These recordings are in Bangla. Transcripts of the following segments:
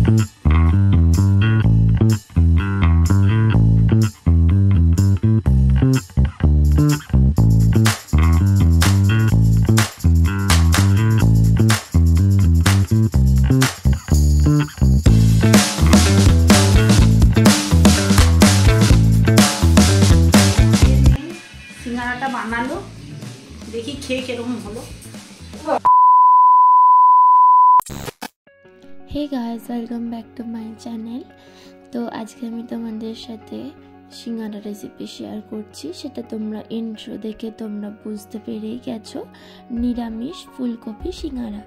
সিঙ্গারাটা বানালো, দেখি খেয়ে কিরকম হলো। Hey guys, welcome back to my channel. তো আজকে আমি তোমাদের সাথে সিঙ্গারা রেসিপি শেয়ার করছি। সেটা তোমরা ইন্ট্রো দেখে তোমরা বুঝতে পেরেই গেছো, নিরামিষ ফুলকপি সিঙ্গারা।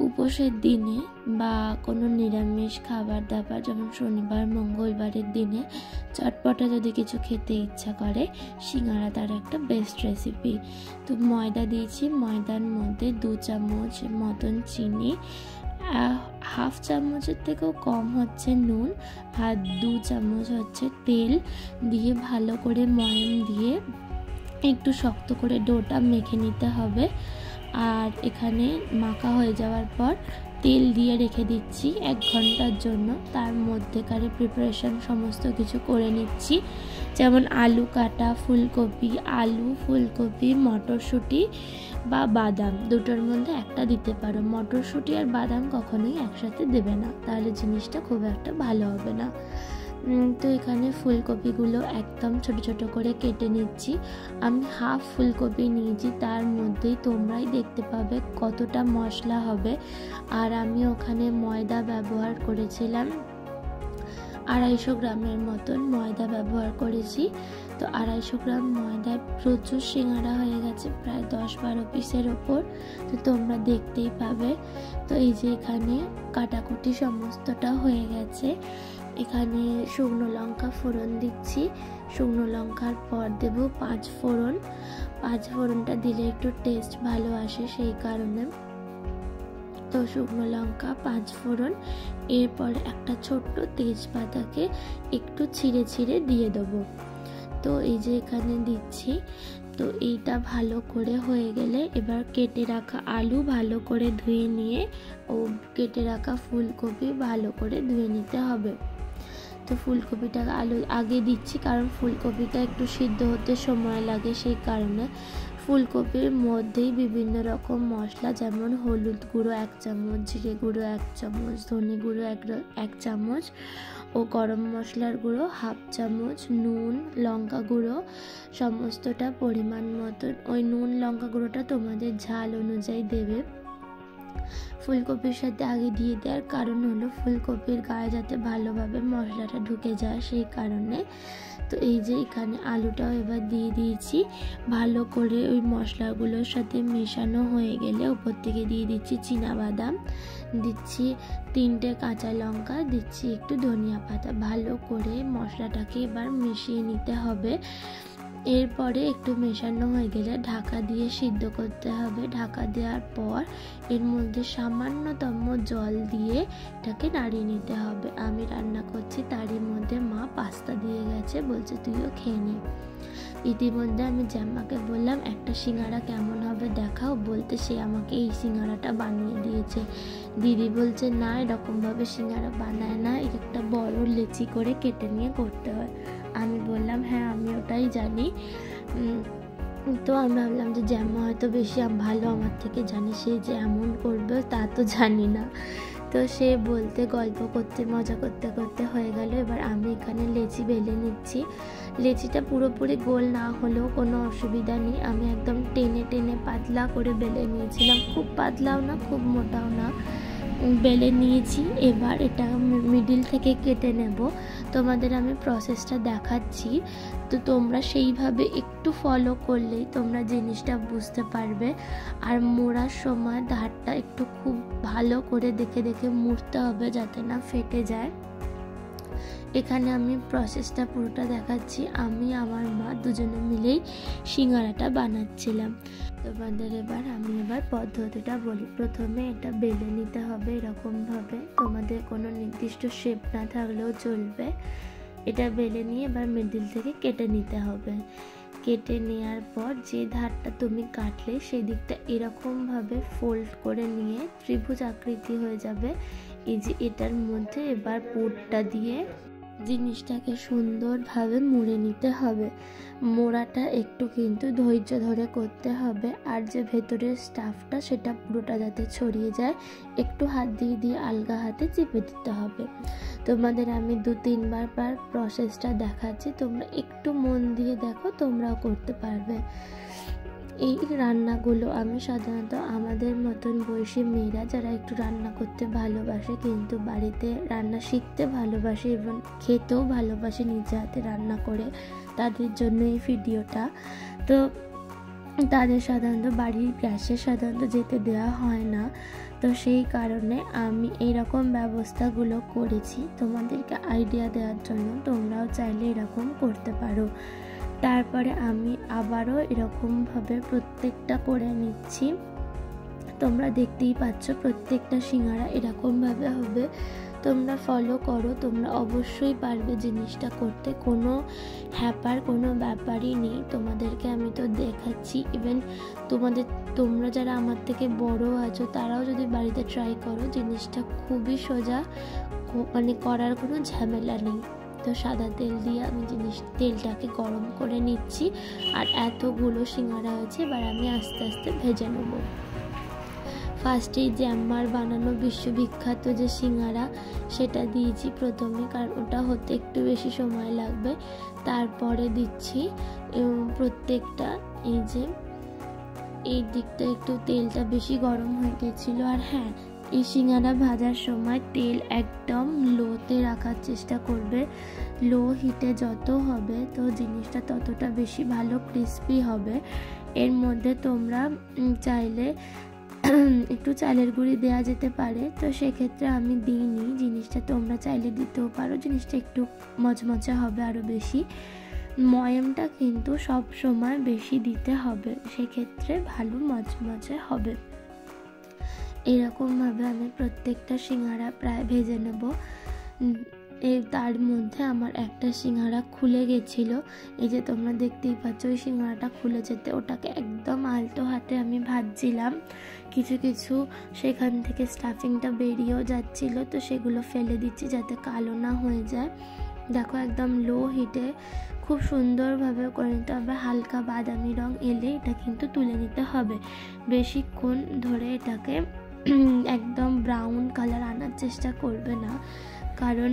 উপোসের দিনে বা কোনো নিরামিষ খাবার দাবার, যেমন শনিবার মঙ্গলবারের দিনে চটপটা যদি কিছু খেতে ইচ্ছা করে, সিঙ্গারা তার একটা বেস্ট রেসিপি। তো ময়দা দিয়েছি, ময়দার মধ্যে 2 চামচ মতন চিনি, হাফ চামচের থেকেও কম হচ্ছে নুন, আর 2 চামচ হচ্ছে তেল দিয়ে ভালো করে ময়াম দিয়ে একটু শক্ত করে ডোটা মেখে নিতে হবে। আর এখানে মাখা হয়ে যাওয়ার পর তেল দিয়ে রেখে দিচ্ছি 1 ঘন্টার জন্য। তার মধ্যেকার প্রিপারেশন সমস্ত কিছু করে নিচ্ছি, যেমন আলু কাটা, ফুলকপি, মটরশুঁটি বা বাদাম, দুটোর মধ্যে একটা দিতে পারো। মটরশুঁটি আর বাদাম কখনোই একসাথে দেবে না, তাহলে জিনিসটা খুব একটা ভালো হবে না। তো এখানে ফুলকপিগুলো একদম ছোট ছোট করে কেটে নিচ্ছি। আমি হাফ ফুলকপি নিয়েছি, তার মধ্যেই তোমরাই দেখতে পাবে কতটা মশলা হবে। আর আমি ওখানে ময়দা ব্যবহার করেছিলাম 250 গ্রামের মতন ময়দা ব্যবহার করেছি। তো 250 গ্রাম ময়দায় প্রচুর সিঙ্গারা হয়ে গেছে, প্রায় 10-12 পিসের ওপর। তো তোমরা দেখতেই পাবে। তো এই যে এখানে কাটাকুটি সমস্তটা হয়ে গেছে। এখানে শুকনো লঙ্কা ফোড়ন দিচ্ছি, শুকনো লঙ্কার পর দেব 5 ফোড়ন। 5 ফোড়নটা দিলে একটু টেস্ট ভালো আসে, সেই কারণে। তো শুকনো লঙ্কা 5 ফোড়ন, এরপর একটা ছোট্ট তেজপাতাকে একটু ছিঁড়ে ছিঁড়ে দিয়ে দেবো। তো এই যে এখানে দিচ্ছি। তো এইটা ভালো করে হয়ে গেলে এবার কেটে রাখা আলু ভালো করে ধুয়ে নিয়ে ও কেটে রাখা ফুলকপি ভালো করে ধুয়ে নিতে হবে। তো ফুলকপিটা আলু আগে দিচ্ছি, কারণ ফুলকপিটা একটু সিদ্ধ হতে সময় লাগে, সেই কারণে। ফুলকপির মধ্যেই বিভিন্ন রকম মশলা, যেমন হলুদ গুঁড়ো 1 চামচ, জিরে গুঁড়ো 1 চামচ, ধনে গুঁড়ো 1 চামচ ও গরম মশলার গুঁড়ো 1/2 চামচ, নুন, লঙ্কা গুঁড়ো সমস্তটা পরিমাণ মতন। ওই নুন লঙ্কা গুঁড়োটা তোমাদের ঝাল অনুযায়ী দেবে। ফুলকপির সাথে আগে দিয়ে দেওয়ার কারণ হলো ফুলকপির গায়ে যাতে ভালোভাবে মশলাটা ঢুকে যায়, সেই কারণে। তো এই যে এখানে আলুটাও এবার দিয়ে দিয়েছি। ভালো করে ওই মশলাগুলোর সাথে মেশানো হয়ে গেলে উপর থেকে দিয়ে দিচ্ছি চীনাবাদাম, দিচ্ছি 3টে কাঁচা লঙ্কা, দিচ্ছি একটু ধনিয়া পাতা। ভালো করে মশলাটাকে এবার মিশিয়ে নিতে হবে। এরপরে একটু মেশানো হয়ে গেলে ঢাকা দিয়ে সিদ্ধ করতে হবে। ঢাকা দেওয়ার পর এর মধ্যে সামান্যতম জল দিয়ে এটাকে নাড়িয়ে নিতে হবে। আমি রান্না করছি, তারই মধ্যে মা পাস্তা দিয়ে গেছে, বলছে তুইও খেয়ে নে। ইতিমধ্যে আমি জ্যামাকে বললাম একটা সিঙ্গারা কেমন হবে দেখাও, বলতে সে আমাকে এই সিঙ্গারাটা বানিয়ে দিয়েছে। দিদি বলছে না, এরকমভাবে সিঙ্গারা বানায় না, একটা বড় লেচি করে কেটে নিয়ে করতে হয়। আমি বললাম হ্যাঁ আমি ওটাই জানি। তো আমি ভাবলাম যে জ্যামা হয়তো বেশি ভালো আমার থেকে জানে, সে যে এমন করবে তা তো জানি না। তো সে বলতে গল্প করতে মজা করতে করতে হয়ে গেল। এবার আমি এখানে লেচি বেলে নিচ্ছি। লেচিটা পুরোপুরি গোল না হলেও কোনো অসুবিধা নেই, আমি একদম টেনে টেনে পাতলা করে বেলে নিয়েছিলাম, খুব পাতলাও না খুব মোটাও না, বেলে নিয়েছি। এবার এটা মিডিল থেকে কেটে নেব। তোমাদের আমি প্রসেসটা দেখাচ্ছি, তো তোমরা সেইভাবে একটু ফলো করলেই তোমরা জিনিসটা বুঝতে পারবে। আর মোড়ার সময় ধারটা একটু খুব ভালো করে দেখে দেখে মুড়তে হবে, যাতে না ফেটে যায়। এখানে আমি প্রসেসটা পুরোটা দেখাচ্ছি। আমি আমার মা দুজনে মিলেই সিঙ্গারাটা বানাচ্ছিলাম। তোমাদের আমি এবার পদ্ধতিটা বলি। প্রথমে এটা বেলে নিতে হবে এরকমভাবে, তোমাদের কোনো নির্দিষ্ট শেপ না থাকলেও চলবে। এটা বেলে নিয়ে এবার মিডিল থেকে কেটে নিতে হবে। কেটে নেওয়ার পর যে ধারটা তুমি কাটলে সেই দিকটা এরকমভাবে ফোল্ড করে নিয়ে ত্রিভুজ আকৃতি হয়ে যাবে। এই যে এটার মধ্যে এবার পুরটা দিয়ে জিনিসটাকে সুন্দরভাবে মুড়ে নিতে হবে। মোড়াটা একটু কিন্তু ধৈর্য ধরে করতে হবে, আর যে ভেতরের স্টাফটা সেটা পুরোটা যাতে ছড়িয়ে যায় একটু হাত দিয়ে দিয়ে আলগা হাতে চেপে দিতে হবে। তোমাদের আমি 2-3 বার প্রসেসটা দেখাচ্ছি, তোমরা একটু মন দিয়ে দেখো, তোমরাও করতে পারবে। এই রান্নাগুলো আমি সাধারণত আমাদের মতন বয়সী মেয়েরা যারা একটু রান্না করতে ভালোবাসে, কিন্তু বাড়িতে রান্না শিখতে ভালোবাসে এবং খেতেও ভালোবাসে নিজে হাতে রান্না করে, তাদের জন্য এই ভিডিওটা। তো তাদের সাধারণত বাড়ির গ্যাসে সাধারণত যেতে দেওয়া হয় না, তো সেই কারণে আমি এইরকম ব্যবস্থাগুলো করেছি তোমাদেরকে আইডিয়া দেওয়ার জন্য। তোমরাও চাইলে এরকম করতে পারো। তারপরে আমি আবারও এরকমভাবে প্রত্যেকটা করে নিচ্ছি। তোমরা দেখতেই পাচ্ছ প্রত্যেকটা সিঙ্গারা এরকমভাবে হবে। তোমরা ফলো করো, তোমরা অবশ্যই পারবে জিনিসটা করতে, কোনো হ্যাপার কোনো ব্যাপারই নেই। তোমাদেরকে আমি তো দেখাচ্ছি, ইভেন তোমরা যারা আমার থেকে বড় আছো তারাও যদি বাড়িতে ট্রাই করো, জিনিসটা খুবই সোজা, মানে করার কোনো ঝামেলা নেই। তো সাদা তেল দিয়ে আমি তেলটাকে গরম করে নিচ্ছি, আর এতগুলো সিঙ্গারা হয়েছে, এবার আমি আস্তে আস্তে ভেজে নেব। ফার্স্টেই যে আমার বানানো বিশ্ববিখ্যাত যে সিঙ্গারা সেটা দিয়েছি প্রথমে, কারণ ওটা হতে একটু বেশি সময় লাগবে। তারপরে দিচ্ছি প্রত্যেকটা, এই যে এই দিকটা একটু তেলটা বেশি গরম হয়ে গেছিলো। আর হ্যাঁ, এই সিঙ্গারা ভাজার সময় তেল একদম লোতে রাখার চেষ্টা করবে। লো হিটে যত হবে তো জিনিসটা ততটা বেশি ভালো ক্রিস্পি হবে। এর মধ্যে তোমরা চাইলে একটু চালের গুঁড়ি দেওয়া যেতে পারে, তো সেক্ষেত্রে আমি দিইনি। জিনিসটা তোমরা চাইলে দিতেও পারো, জিনিসটা একটু মচমচে হবে আরও বেশি। ময়ামটা কিন্তু সব সময় বেশি দিতে হবে, সেক্ষেত্রে ভালো মচমচে হবে। এরকমভাবে আমি প্রত্যেকটা সিঙ্গারা প্রায় ভেজে নেব। তার মধ্যে আমার একটা সিঙ্গারা খুলে গেছিলো, এই যে তোমরা দেখতেই পাচ্ছ ওই সিঙ্গারাটা খুলে যেতে ওটাকে একদম আলতো হাতে আমি ভাজছিলাম। কিছু কিছু সেখান থেকে স্টাফিংটা বেরিয়েও যাচ্ছিলো, তো সেগুলো ফেলে দিচ্ছি যাতে কালো না হয়ে যায়। দেখো একদম লো হিটে খুব সুন্দরভাবে করে নিতে হবে। হালকা বাদামি রং এলে এটা কিন্তু তুলে নিতে হবে। বেশিক্ষণ ধরে এটাকে একদম ব্রাউন কালার আনার চেষ্টা করবে না, কারণ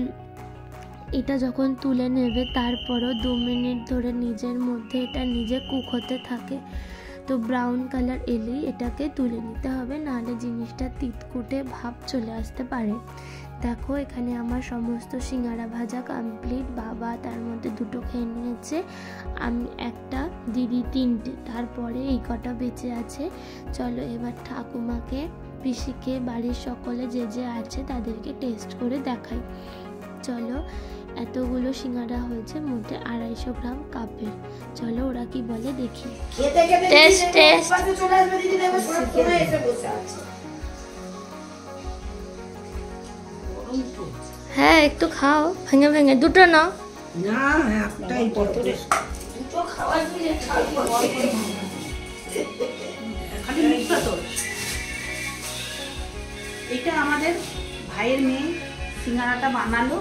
এটা যখন তুলে নেবে তারপরও 2 মিনিট ধরে নিজের মধ্যে এটা নিজে কুক হতে থাকে। তো ব্রাউন কালার এলেই এটাকে তুলে নিতে হবে, নাহলে জিনিসটা তিতকুটে ভাব চলে আসতে পারে। দেখো এখানে আমার সমস্ত সিঙ্গারা ভাজা কমপ্লিট। বাবা তার মধ্যে 2টো খেয়ে নিয়েছে, আমি একটা, দিদি 3টে, তারপরে এই কটা বেঁচে আছে। চলো এবার ঠাকুমাকে, পিসিকে, বাড়ির সকলে যে যে আছে তাদেরকে টেস্ট করে দেখাই। চলো, এতগুলো সিঙ্গারা হয়েছে, মোটে 250 গ্রাম কাপের। চলো ওরা কি বলে দেখি। Test test. হ্যাঁ একটু খাও, ভেঙে ভেঙে। 2টো নাও না, একটাই পড়তে। 2টো খাওয়ার দিলে খালি মিঠা তো। এটা আমাদের ভাইয়ের মেয়ে সিঙ্গারাটা বানালো,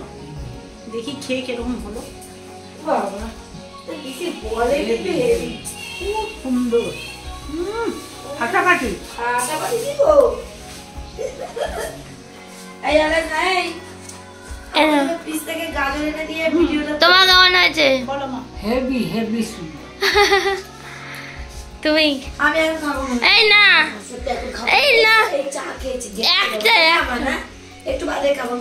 দেখি খেয়ে কিরকম হলো। বাবা খুব সুন্দর, ফাটাফাটি। তোমার কেমন আছে? হেভি হেভি সুন্দর। তুমি এই না, এই না, একটা একটু বাদে খাবো।